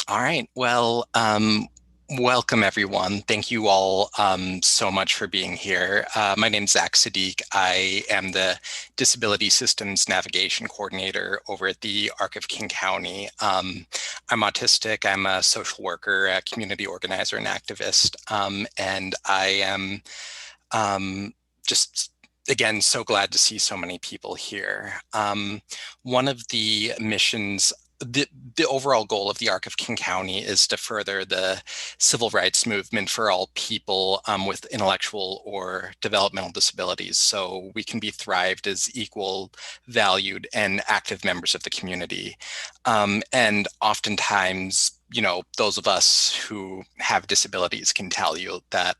All right. Well, welcome everyone. Thank you all so much for being here. My name is Zach Sadiq. I am the Disability Systems Navigation Coordinator over at the ARC of King County. I'm autistic. I'm a social worker, a community organizer, and activist. And I am just again, so glad to see so many people here. One of the missions, the overall goal of the ARC of King County is to further the civil rights movement for all people with intellectual or developmental disabilities, so we can be thrived as equal, valued, and active members of the community. And oftentimes, those of us who have disabilities can tell you that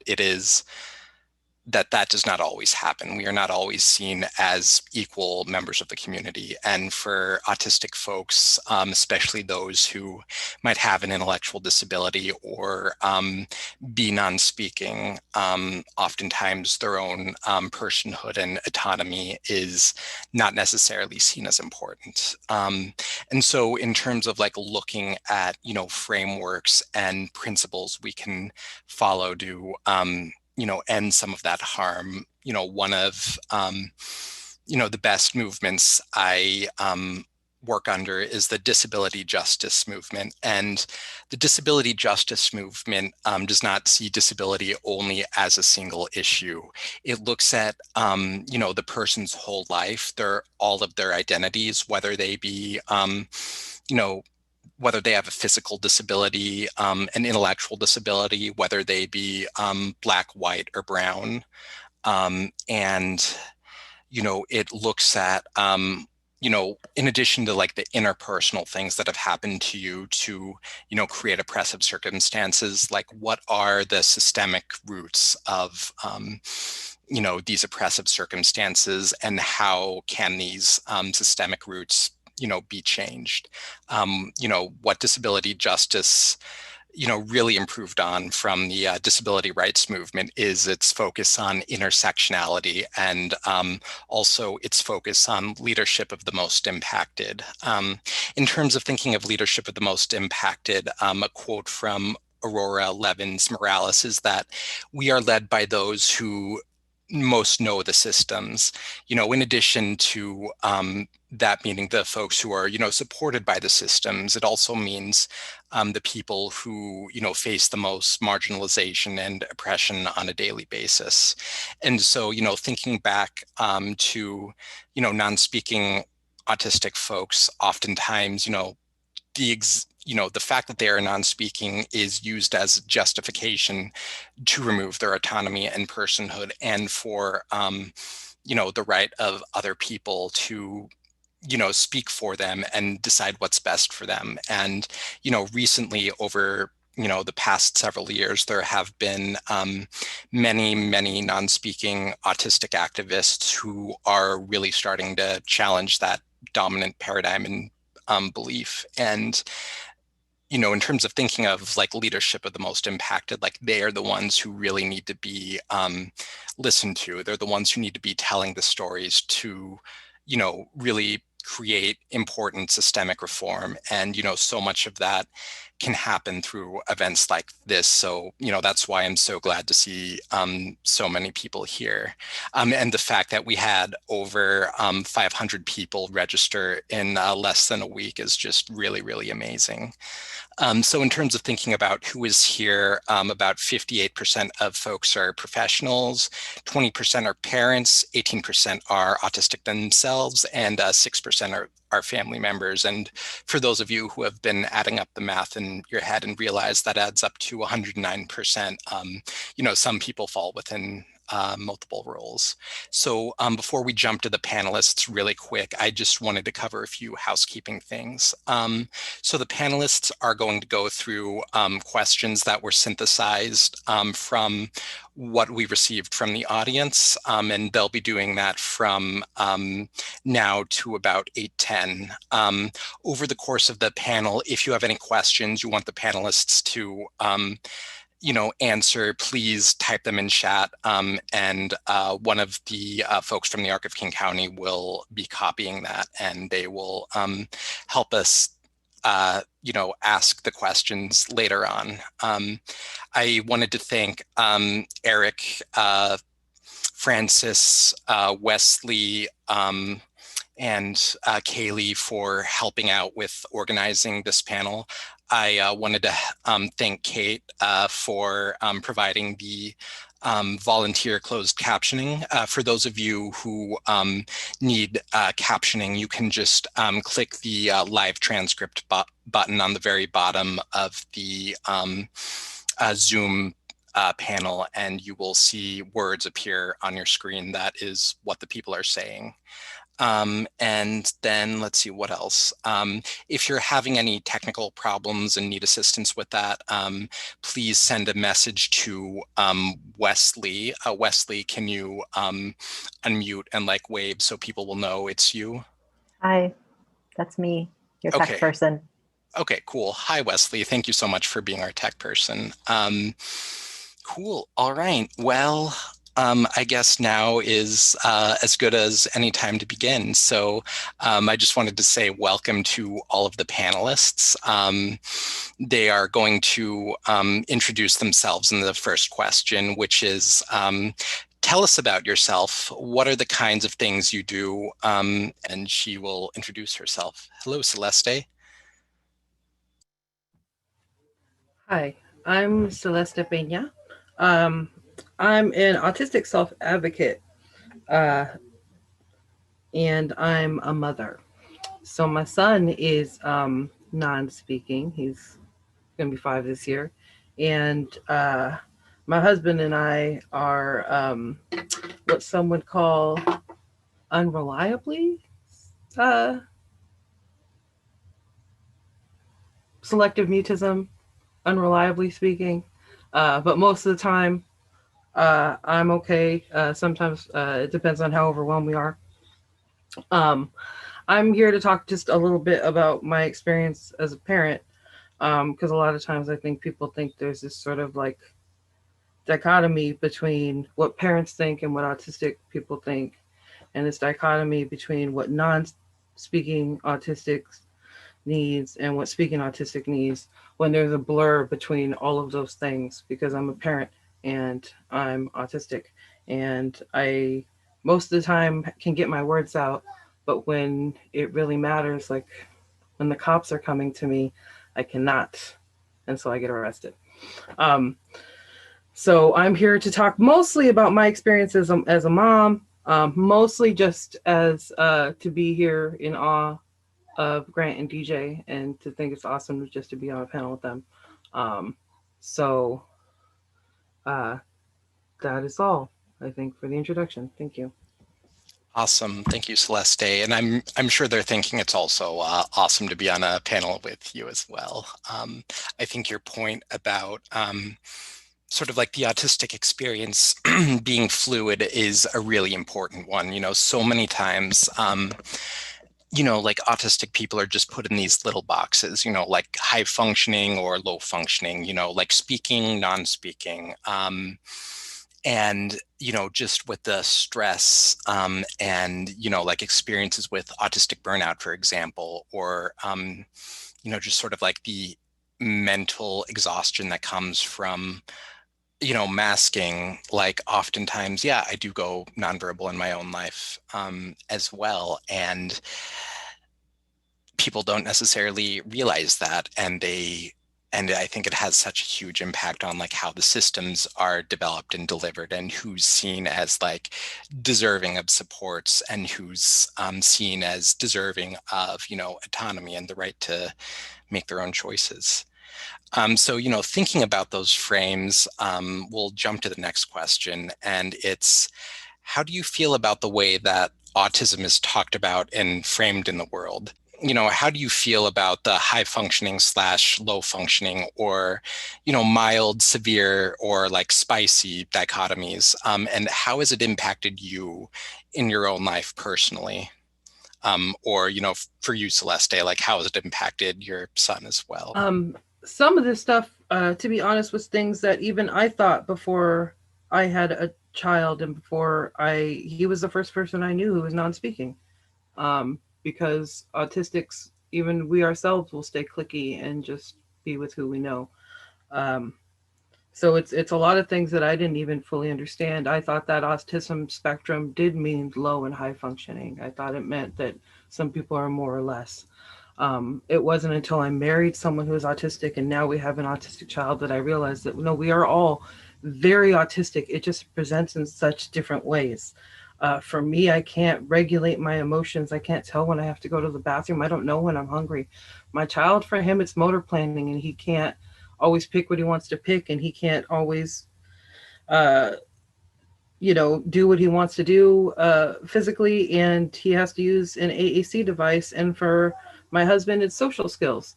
that does not always happen. We are not always seen as equal members of the community. And for autistic folks, especially those who might have an intellectual disability or be non-speaking, oftentimes their own personhood and autonomy is not necessarily seen as important. And so in terms of like looking at, frameworks and principles we can follow to end some of that harm. One of, the best movements I work under is the disability justice movement. And the disability justice movement does not see disability only as a single issue. It looks at, the person's whole life, all of their identities, whether they be, you know, whether they have a physical disability, an intellectual disability, whether they be black, white, or brown. And, it looks at, in addition to like the interpersonal things that have happened to you to, create oppressive circumstances, like what are the systemic roots of, these oppressive circumstances, and how can these systemic roots be changed. What disability justice really improved on from the disability rights movement is its focus on intersectionality, and also its focus on leadership of the most impacted. In terms of thinking of leadership of the most impacted, a quote from Aurora Levins Morales is that we are led by those who most know the systems, in addition to that meaning the folks who are, supported by the systems. It also means the people who, face the most marginalization and oppression on a daily basis. And so, thinking back to, non-speaking autistic folks, oftentimes, the fact that they are non-speaking is used as justification to remove their autonomy and personhood, and for the right of other people to speak for them and decide what's best for them. And recently, over the past several years, there have been many non-speaking autistic activists who are really starting to challenge that dominant paradigm and belief. And in terms of thinking of like leadership of the most impacted, like they are the ones who really need to be listened to. They're the ones who need to be telling the stories to, really create important systemic reform. And, so much of that can happen through events like this. So, that's why I'm so glad to see so many people here. And the fact that we had over 500 people register in less than a week is just really, really amazing. So in terms of thinking about who is here, about 58% of folks are professionals, 20% are parents, 18% are autistic themselves, and 6% are family members. And for those of you who have been adding up the math in your head and realize that adds up to 109%, some people fall within multiple roles. So before we jump to the panelists really quick, I just wanted to cover a few housekeeping things. So the panelists are going to go through questions that were synthesized from what we received from the audience, and they'll be doing that from now to about 8:10. Over the course of the panel, if you have any questions you want the panelists to answer, please type them in chat, and one of the folks from the ARC of King County will be copying that, and they will help us ask the questions later on. I wanted to thank Eric, Francis, Wesley, and Kaylee for helping out with organizing this panel. I wanted to thank Kate for providing the volunteer closed captioning. For those of you who need captioning, you can just click the live transcript button on the very bottom of the Zoom panel, and you will see words appear on your screen. That is what the people are saying. And then let's see what else. If you're having any technical problems and need assistance with that, please send a message to Wesley. Wesley, can you unmute and like wave so people will know it's you? Hi, that's me, your tech person. Okay, cool. Hi, Wesley. Thank you so much for being our tech person. Cool. All right. Well, I guess now is as good as any time to begin. So I just wanted to say welcome to all of the panelists. They are going to introduce themselves in the first question, which is, tell us about yourself. What are the kinds of things you do? And she will introduce herself. Hello, Celeste. Hi, I'm Celeste Peña. I'm an autistic self-advocate, and I'm a mother. So my son is non-speaking. He's going to be 5 this year. And my husband and I are what some would call unreliably selective mutism, unreliably speaking. But most of the time, I'm okay. Sometimes it depends on how overwhelmed we are. I'm here to talk just a little bit about my experience as a parent, because a lot of times I think people think there's this sort of like dichotomy between what parents think and what autistic people think, and this dichotomy between what non-speaking autistics needs and what speaking autistic needs, when there's a blur between all of those things, because I'm a parent and I'm autistic, and I most of the time can get my words out, but when it really matters, like when the cops are coming to me, I cannot, and so I get arrested. So I'm here to talk mostly about my experiences as a mom, mostly just as to be here in awe of Grant and DJ, and to think it's awesome just to be on a panel with them. That is all, I think, for the introduction. Thank you. Awesome. Thank you, Celeste. And I'm sure they're thinking it's also awesome to be on a panel with you as well. I think your point about sort of like the autistic experience being fluid is a really important one. So many times, like autistic people are just put in these little boxes, like high functioning or low functioning, like speaking, non-speaking. And, just with the stress and, like experiences with autistic burnout, for example, or, just sort of like the mental exhaustion that comes from, masking, like oftentimes, yeah, I do go nonverbal in my own life as well. And people don't necessarily realize that. And I think it has such a huge impact on like how the systems are developed and delivered, and who's seen as like deserving of supports and who's seen as deserving of, autonomy and the right to make their own choices. So, thinking about those frames, we'll jump to the next question. And it's, how do you feel about the way that autism is talked about and framed in the world? How do you feel about the high functioning / low functioning, or, mild, severe, or like spicy dichotomies? And how has it impacted you in your own life personally? Or, for you, Celeste, like how has it impacted your son as well? Some of this stuff, to be honest, was things that even I thought before I had a child, and before he was the first person I knew who was non-speaking. Because autistics even we ourselves will stay cliquey and just be with who we know. So it's a lot of things that I didn't even fully understand. I thought that autism spectrum did mean low and high functioning. I thought it meant that some people are more or less. It wasn't until I married someone who was autistic and now we have an autistic child that I realized that no, we are all very autistic. It just presents in such different ways. For me, I can't regulate my emotions. I can't tell when I have to go to the bathroom. I don't know when I'm hungry. My child, for him, it's motor planning, and he can't always pick what he wants to pick, and he can't always do what he wants to do physically, and he has to use an AAC device. And for my husband, it's social skills.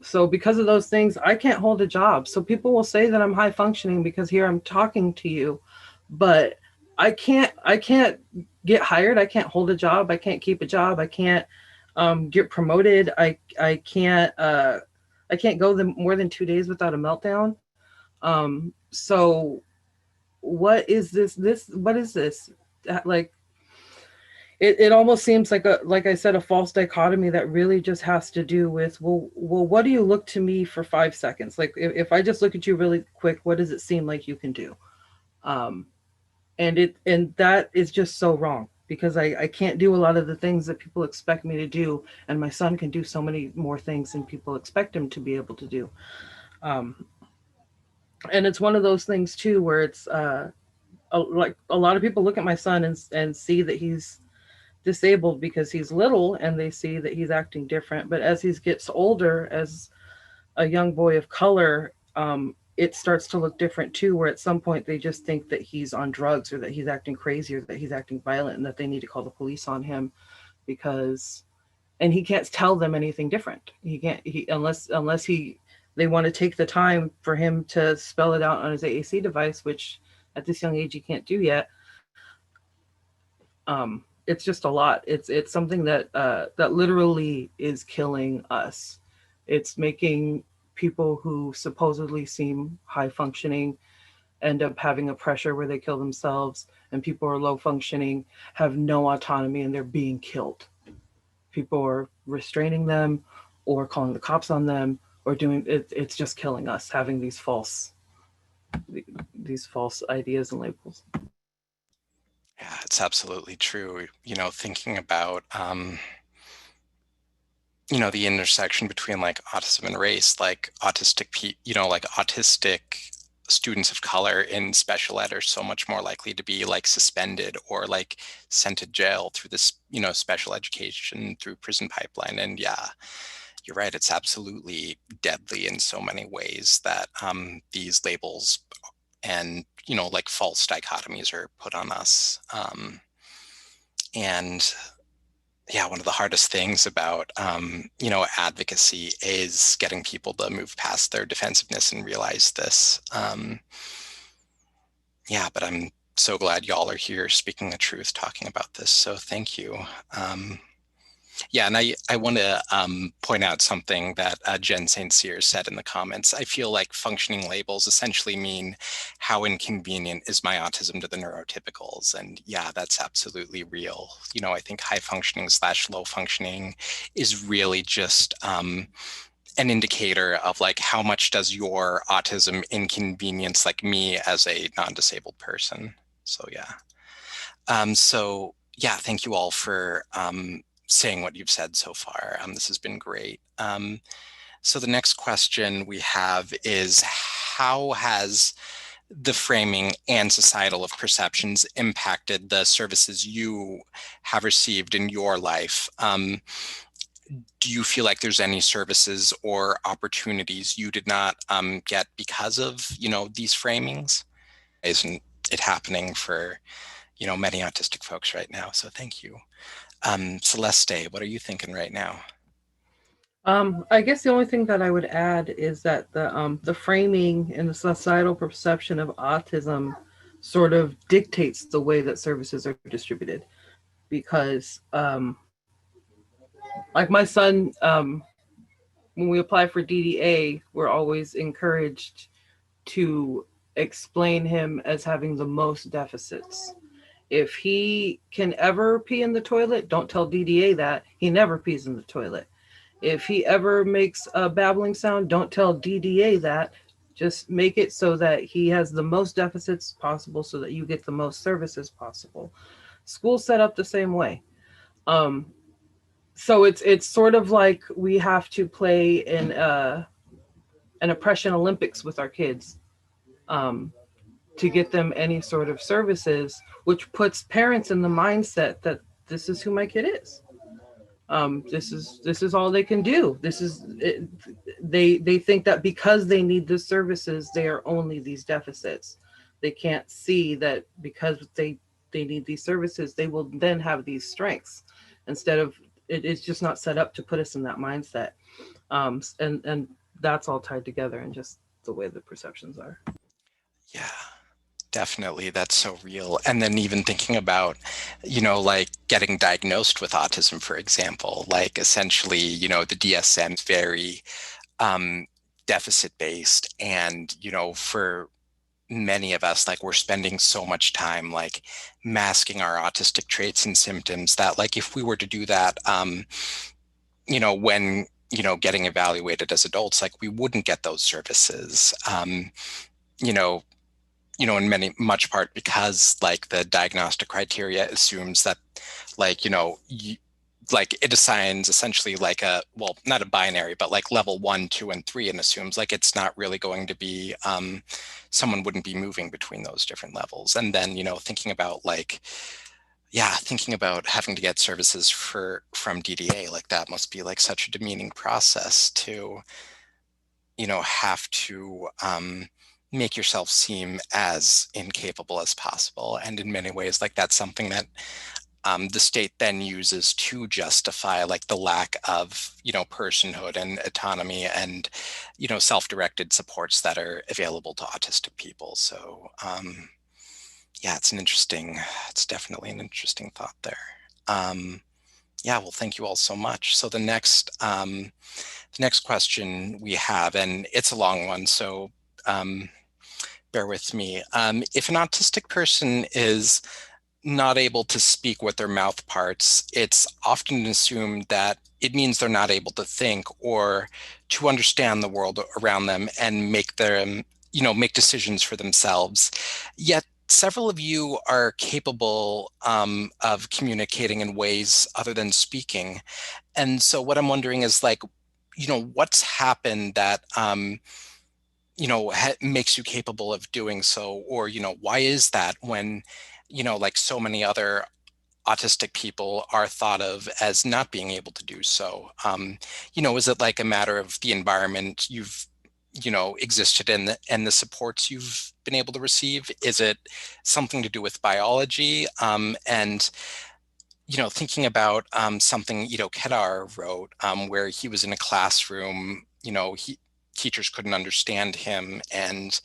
So because of those things, I can't hold a job. So people will say that I'm high functioning because here I'm talking to you, but I can't get hired. I can't hold a job. I can't keep a job. I can't get promoted. I can't go more than 2 days without a meltdown. So what is this? What is this? Like, it almost seems like like I said, a false dichotomy that really just has to do with, well, what do you look to me for 5 seconds? Like, if I just look at you really quick, what does it seem like you can do? And that is just so wrong, because I can't do a lot of the things that people expect me to do, and my son can do so many more things than people expect him to be able to do. And it's one of those things too where it's like a lot of people look at my son and see that he's disabled because he's little, and they see that he's acting different. But as he gets older, as a young boy of color, it starts to look different too, where at some point they just think that he's on drugs, or that he's acting crazy, or that he's acting violent, and that they need to call the police on him, and he can't tell them anything different. He can't, unless they want to take the time for him to spell it out on his AAC device, which at this young age he can't do yet. It's just a lot. It's something that literally is killing us. It's making people who supposedly seem high functioning end up having a pressure where they kill themselves, and people who are low functioning have no autonomy and they're being killed. People are restraining them or calling the cops on them or doing it. It's just killing us, having these false ideas and labels. Yeah, it's absolutely true. Thinking about the intersection between like autism and race, like autistic students of color in special ed are so much more likely to be like suspended or like sent to jail through this, special education through prison pipeline. And yeah, you're right. It's absolutely deadly in so many ways that these labels and, like false dichotomies are put on us. And yeah, one of the hardest things about, advocacy is getting people to move past their defensiveness and realize this. Yeah, but I'm so glad y'all are here speaking the truth, talking about this. So thank you. Yeah, and I want to point out something that Jen St. Cyr said in the comments. I feel like functioning labels essentially mean how inconvenient is my autism to the neurotypicals. And yeah, that's absolutely real. I think high functioning / low functioning is really just an indicator of like how much does your autism inconvenience like me as a non-disabled person. So yeah. Thank you all for saying what you've said so far. This has been great. So the next question we have is, how has the framing and societal of perceptions impacted the services you have received in your life? Do you feel like there's any services or opportunities you did not get because of, these framings? Isn't it happening for, many autistic folks right now? So thank you. Celeste, what are you thinking right now? I guess the only thing that I would add is that the framing and the societal perception of autism sort of dictates the way that services are distributed. Because, like my son, when we apply for DDA, we're always encouraged to explain him as having the most deficits. If he can ever pee in the toilet, don't tell DDA that. He never pees in the toilet. If he ever makes a babbling sound, don't tell DDA that. Just make it so that he has the most deficits possible so that you get the most services possible. School's set up the same way. So it's sort of like we have to play in an oppression Olympics with our kids to get them any sort of services, which puts parents in the mindset that this is who my kid is. This is all they can do. This is it. They think that because they need the services, they are only these deficits. They can't see that because they need these services, they will then have these strengths. Instead of it's just not set up to put us in that mindset. And that's all tied together and just the way the perceptions are. Yeah. Definitely, that's so real. And then even thinking about, like getting diagnosed with autism, for example, like essentially, the DSM is very deficit-based. And, for many of us, like we're spending so much time like masking our autistic traits and symptoms that like if we were to do that, when, getting evaluated as adults, like we wouldn't get those services, in much part because like the diagnostic criteria assumes that like, like it assigns essentially like not a binary, but like level 1, 2, and 3, and assumes like it's not really going to be, someone wouldn't be moving between those different levels. And then, thinking about having to get services from DDA, like that must be like such a demeaning process to, have to, make yourself seem as incapable as possible. And in many ways, like that's something that the state then uses to justify like the lack of, personhood and autonomy and, self-directed supports that are available to autistic people. So yeah, it's definitely an interesting thought there. Yeah, well, thank you all so much. So the next question we have, and it's a long one, so bear with me. If an autistic person is not able to speak with their mouth parts, it's often assumed that it means they're not able to think or to understand the world around them and make decisions for themselves. Yet several of you are capable of communicating in ways other than speaking. And so what I'm wondering is like, what's happened that makes you capable of doing so? Or, why is that when, like so many other autistic people are thought of as not being able to do so? Is it like a matter of the environment you've, existed in and the supports you've been able to receive? Is it something to do with biology? And, thinking about something, Kedar wrote, where he was in a classroom, teachers couldn't understand him and,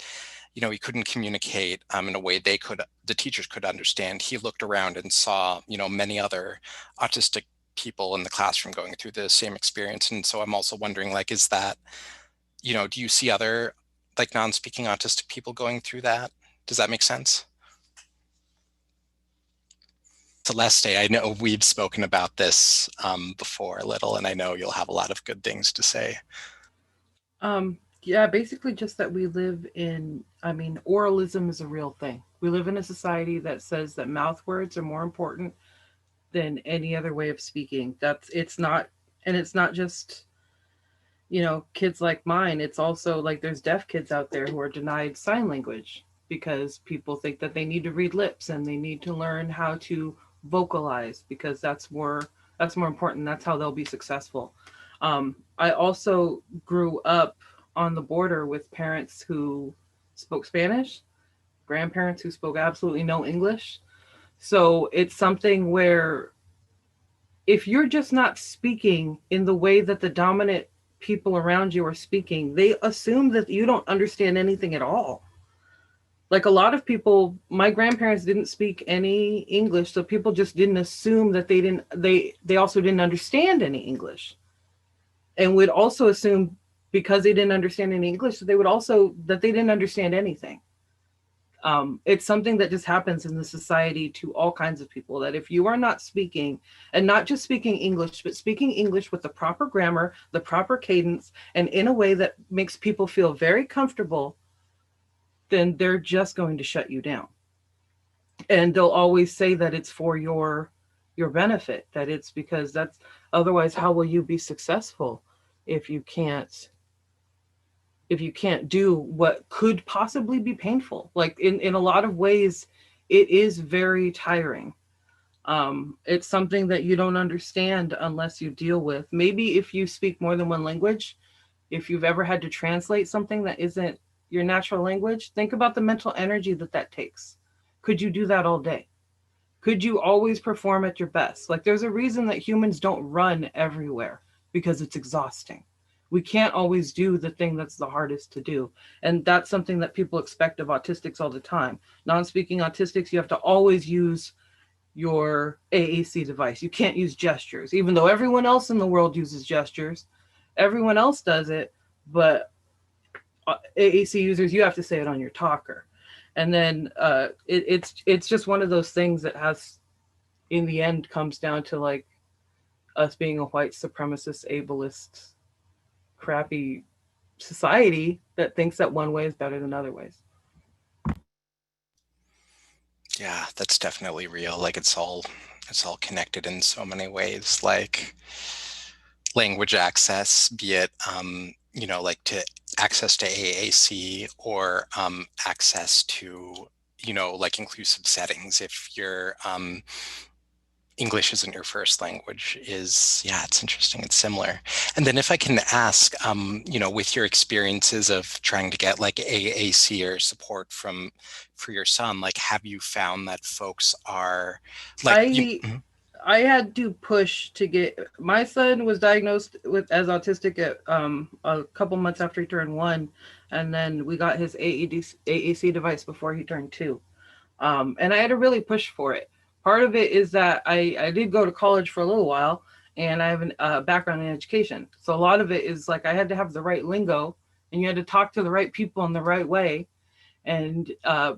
he couldn't communicate in a way the teachers could understand. He looked around and saw, many other autistic people in the classroom going through the same experience. And so I'm also wondering, like, is that, do you see other like non-speaking autistic people going through that? Does that make sense? Celeste, I know we've spoken about this before a little, and I know you'll have a lot of good things to say. Yeah, basically just that we live in, oralism is a real thing. We live in a society that says that mouth words are more important than any other way of speaking. It's not just, kids like mine. It's also like there's deaf kids out there who are denied sign language because people think that they need to read lips and they need to learn how to vocalize because that's more important. That's how they'll be successful. I also grew up on the border with parents who spoke Spanish, grandparents who spoke absolutely no English. So it's something where if you're just not speaking in the way that the dominant people around you are speaking, they assume that you don't understand anything at all. Like a lot of people, my grandparents didn't speak any English, so people just didn't assume that they also didn't understand any English. And would also assume because they didn't understand any English, that they didn't understand anything. It's something that just happens in the society to all kinds of people, that if you are not speaking, and not just speaking English, but speaking English with the proper grammar, the proper cadence, and in a way that makes people feel very comfortable, then they're just going to shut you down. And they'll always say that it's for your benefit, that it's because that's, otherwise how will you be successful if you can't do what could possibly be painful? Like in a lot of ways, it is very tiring. It's something that you don't understand unless you deal with. Maybe if you speak more than one language, if you've ever had to translate something that isn't your natural language, think about the mental energy that takes. Could you do that all day? Could you always perform at your best? Like, there's a reason that humans don't run everywhere, because it's exhausting. We can't always do the thing that's the hardest to do. And that's something that people expect of autistics all the time. Non-speaking autistics, you have to always use your AAC device. You can't use gestures, even though everyone else in the world uses gestures. Everyone else does it, but AAC users, you have to say it on your talker. And then it's just one of those things that has, in the end, comes down to like us being a white supremacist, ableist, crappy society that thinks that one way is better than other ways. Yeah, that's definitely real. Like it's all connected in so many ways, like language access, be it like to access to AAC or access to like inclusive settings. If your English isn't your first language, it's interesting. It's similar. And then if I can ask, with your experiences of trying to get like AAC or support for your son, like, have you found that folks are like, I had to push to get, my son was diagnosed as autistic at a couple months after he turned 1, and then we got his AAC device before he turned 2. And I had to really push for it. Part of it is that I did go to college for a little while, and I have a background in education. So a lot of it is like I had to have the right lingo, and you had to talk to the right people in the right way, and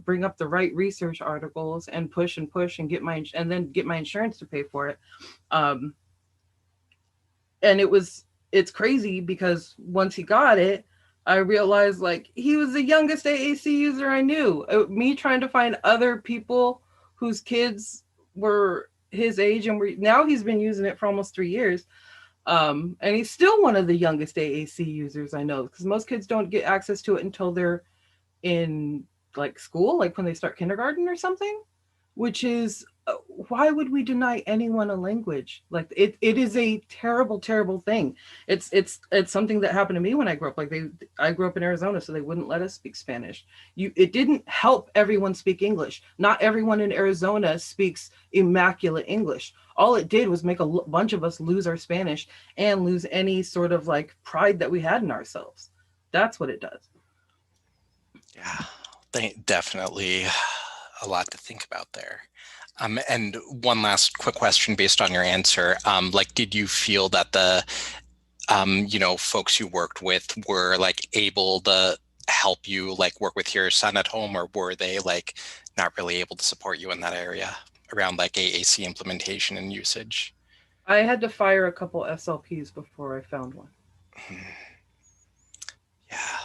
bring up the right research articles, and push and then get my insurance to pay for it. And it's crazy because once he got it, I realized like he was the youngest AAC user I knew. Me trying to find other people whose kids were his age, and now he's been using it for almost 3 years. And he's still one of the youngest AAC users I know, because most kids don't get access to it until they're in like school, like when they start kindergarten or something, which is why would we deny anyone a language? Like it is a terrible, terrible thing. It's something that happened to me when I grew up. Like I grew up in Arizona, so they wouldn't let us speak Spanish. It didn't help everyone speak English. Not everyone in Arizona speaks immaculate English. All it did was make a bunch of us lose our Spanish and lose any sort of like pride that we had in ourselves. That's what it does. Yeah, definitely a lot to think about there. And one last quick question based on your answer. Like, did you feel that the, folks you worked with were like able to help you like work with your son at home, or were they like not really able to support you in that area around like AAC implementation and usage? I had to fire a couple SLPs before I found one. Yeah.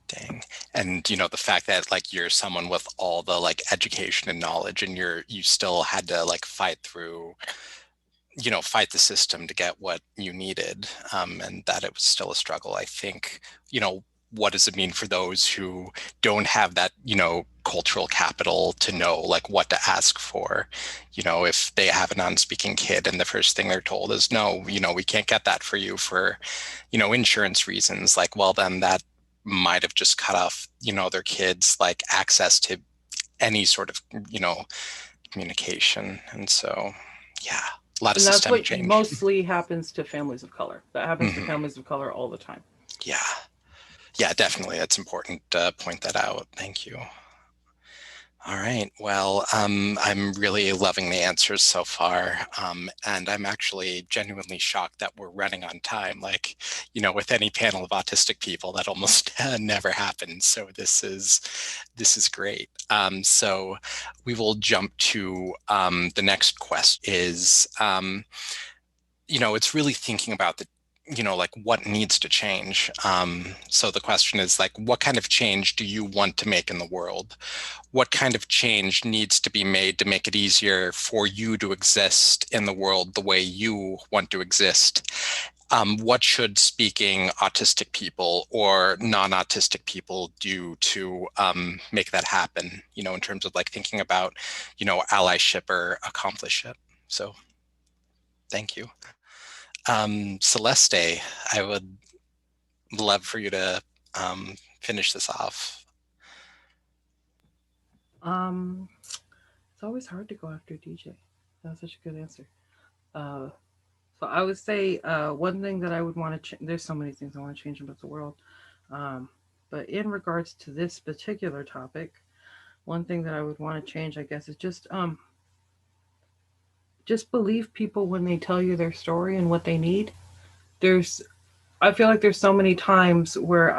Dang. And the fact that like you're someone with all the like education and knowledge, and you still had to like fight through, fight the system to get what you needed, and that it was still a struggle. I think, what does it mean for those who don't have that, cultural capital to know like what to ask for? If they have a non-speaking kid and the first thing they're told is, no, we can't get that for you for, insurance reasons, like, well, then that might have just cut off, their kids like access to any sort of, communication. And so, yeah, a lot of systemic change. And that's what mostly happens to families of color. That happens to families of color all the time. Yeah, definitely. That's important to point that out. Thank you. All right. Well, I'm really loving the answers so far. And I'm actually genuinely shocked that we're running on time. Like, with any panel of autistic people, that almost never happens. So this is great. So we will jump to the next question is, it's really thinking about like what needs to change. So the question is like, what kind of change do you want to make in the world? What kind of change needs to be made to make it easier for you to exist in the world the way you want to exist? What should speaking autistic people or non-autistic people do to make that happen, in terms of like thinking about, allyship or accomplishment? So thank you. Celeste, I would love for you to finish this off. It's always hard to go after DJ. That's such a good answer. So I would say one thing that I would want to change. There's so many things I want to change about the world, but in regards to this particular topic, one thing that I would want to change, I guess, is just believe people when they tell you their story and what they need. I feel like there's so many times where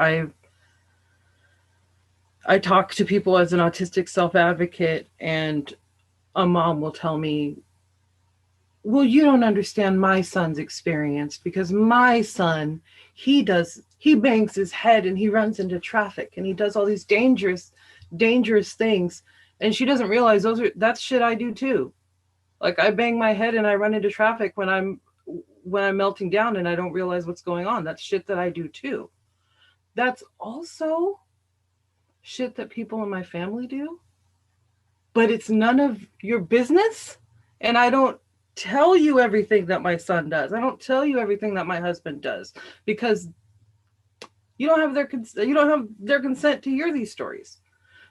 I talk to people as an autistic self-advocate, and a mom will tell me, well, you don't understand my son's experience, because my son, he bangs his head and he runs into traffic and he does all these dangerous things. And she doesn't realize that's shit I do too. Like, I bang my head and I run into traffic when I'm melting down and I don't realize what's going on. That's shit that I do too. That's also shit that people in my family do, but it's none of your business. And I don't tell you everything that my son does. I don't tell you everything that my husband does, because you don't have their consent to hear these stories.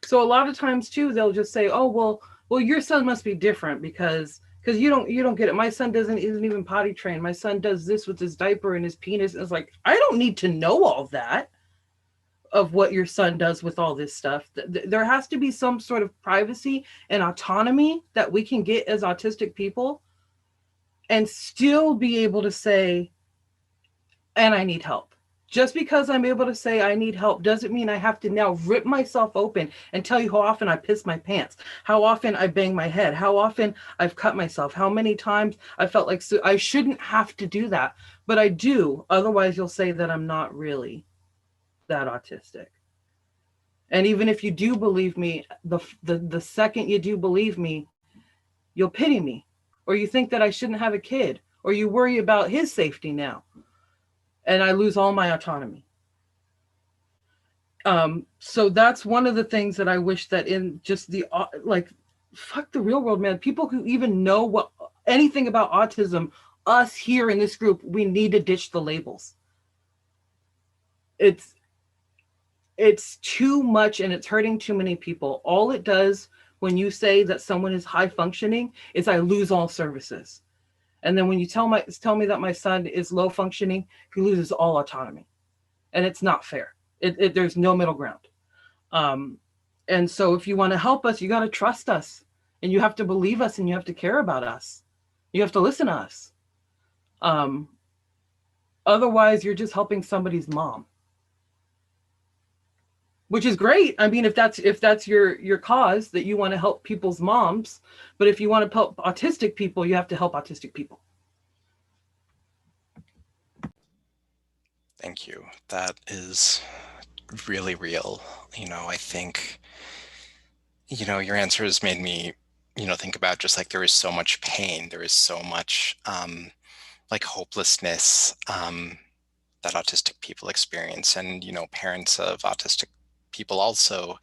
So a lot of times too, they'll just say, oh, well, your son must be different because you don't get it. My son isn't even potty trained. My son does this with his diaper and his penis. And it's like, I don't need to know all that of what your son does with all this stuff. There has to be some sort of privacy and autonomy that we can get as autistic people, and still be able to say, and I need help. Just because I'm able to say I need help doesn't mean I have to now rip myself open and tell you how often I piss my pants, how often I bang my head, how often I've cut myself, how many times I felt like I shouldn't have to do that, but I do. Otherwise, you'll say that I'm not really that autistic. And even if you do believe me, the second you do believe me, you'll pity me, or you think that I shouldn't have a kid, or you worry about his safety now, and I lose all my autonomy. So that's one of the things that I wish that in just the, like, fuck the real world, man. People who even know anything about autism, us here in this group, we need to ditch the labels. It's too much and it's hurting too many people. All it does when you say that someone is high functioning is I lose all services. And then when you tell me that my son is low functioning, he loses all autonomy. And it's not fair. There's no middle ground. And so if you want to help us, you got to trust us, and you have to believe us, and you have to care about us. You have to listen to us. Otherwise, you're just helping somebody's mom, which is great. I mean, if that's your cause, that you want to help people's moms, but if you want to help autistic people, you have to help autistic people. Thank you. That is really real. I think, your answer has made me, think about just like there is so much pain, there is so much like hopelessness that autistic people experience, and parents of autistic people also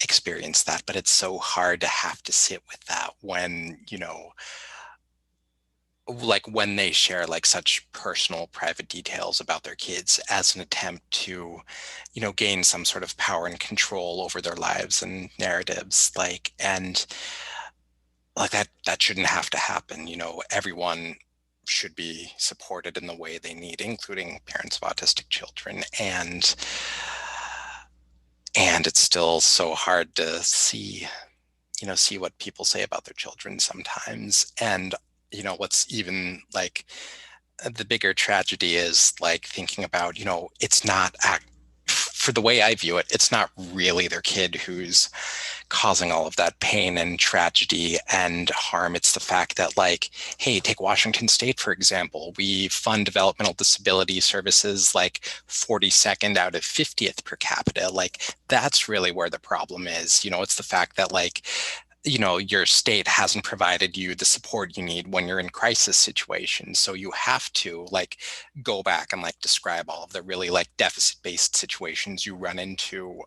experience that, but it's so hard to have to sit with that when like when they share like such personal private details about their kids as an attempt to gain some sort of power and control over their lives and narratives, like, and like that shouldn't have to happen. Everyone should be supported in the way they need, including parents of autistic children, and it's still so hard to see see what people say about their children sometimes. And, what's even like the bigger tragedy is like thinking about, it's not for the way I view it, it's not really their kid who's causing all of that pain and tragedy and harm. It's the fact that, like, hey, take Washington State, for example. We fund developmental disability services like 42nd out of 50th per capita. Like, that's really where the problem is. It's the fact that, like, your state hasn't provided you the support you need when you're in crisis situations. So you have to like go back and like describe all of the really like deficit-based situations you run into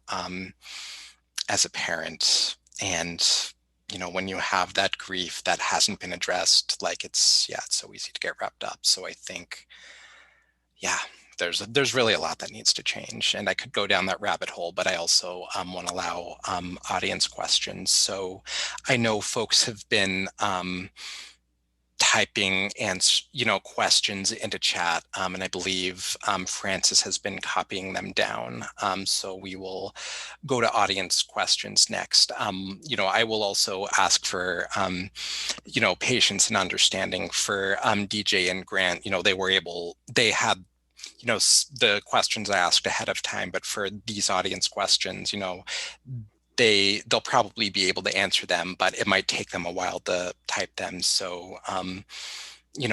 as a parent. And, when you have that grief that hasn't been addressed, like it's so easy to get wrapped up. So I think, there's really a lot that needs to change, and I could go down that rabbit hole, but I also want to allow audience questions. So I know folks have been typing and questions into chat, and I believe Francis has been copying them down. So we will go to audience questions next. I will also ask for patience and understanding for DJ and Grant. They had the questions I asked ahead of time, but for these audience questions, they'll probably be able to answer them, but it might take them a while to type them. So,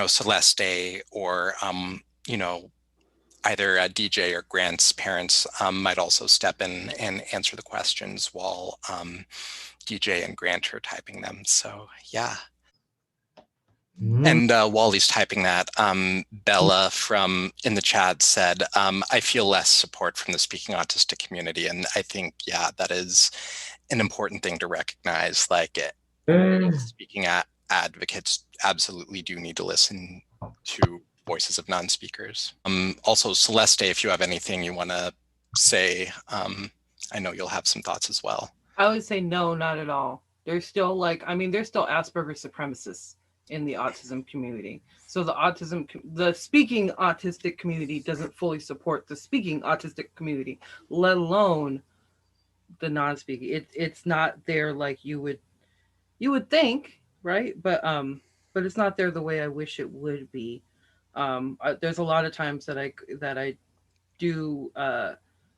Celeste or, either DJ or Grant's parents might also step in and answer the questions while DJ and Grant are typing them. So, yeah. And while he's typing that, Bella from in the chat said, I feel less support from the speaking autistic community. And I think, that is an important thing to recognize. Like speaking advocates absolutely do need to listen to voices of non-speakers. Also, Celeste, if you have anything you want to say, I know you'll have some thoughts as well. I would say no, not at all. There's still there's still Asperger's supremacists in the autism community. So the speaking autistic community doesn't fully support the speaking autistic community, let alone the non-speaking. It's not there like you would think, right? But it's not there the way I wish it would be. There's a lot of times that I do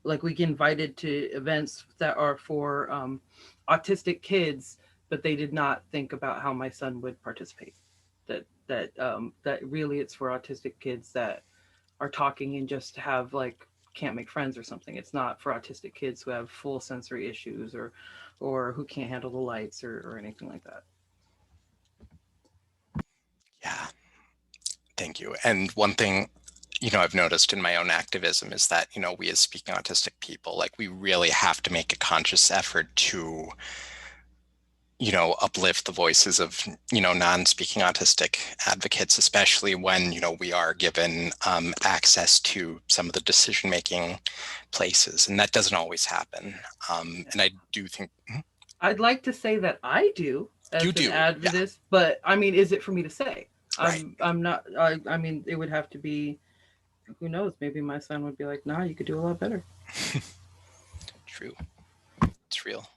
like we get invited to events that are for autistic kids, but they did not think about how my son would participate. That really it's for autistic kids that are talking and just have like can't make friends or something. It's not for autistic kids who have full sensory issues or who can't handle the lights or anything like that. Yeah, thank you. And one thing I've noticed in my own activism is that we as speaking autistic people, like we really have to make a conscious effort to uplift the voices of, non-speaking autistic advocates, especially when, we are given access to some of the decision-making places. And that doesn't always happen. And I do think... I'd like to say that I do as an advocate, but I mean, is it for me to say? Right. I'm not, I mean, it would have to be, who knows, maybe my son would be like, nah, you could do a lot better. True. It's real.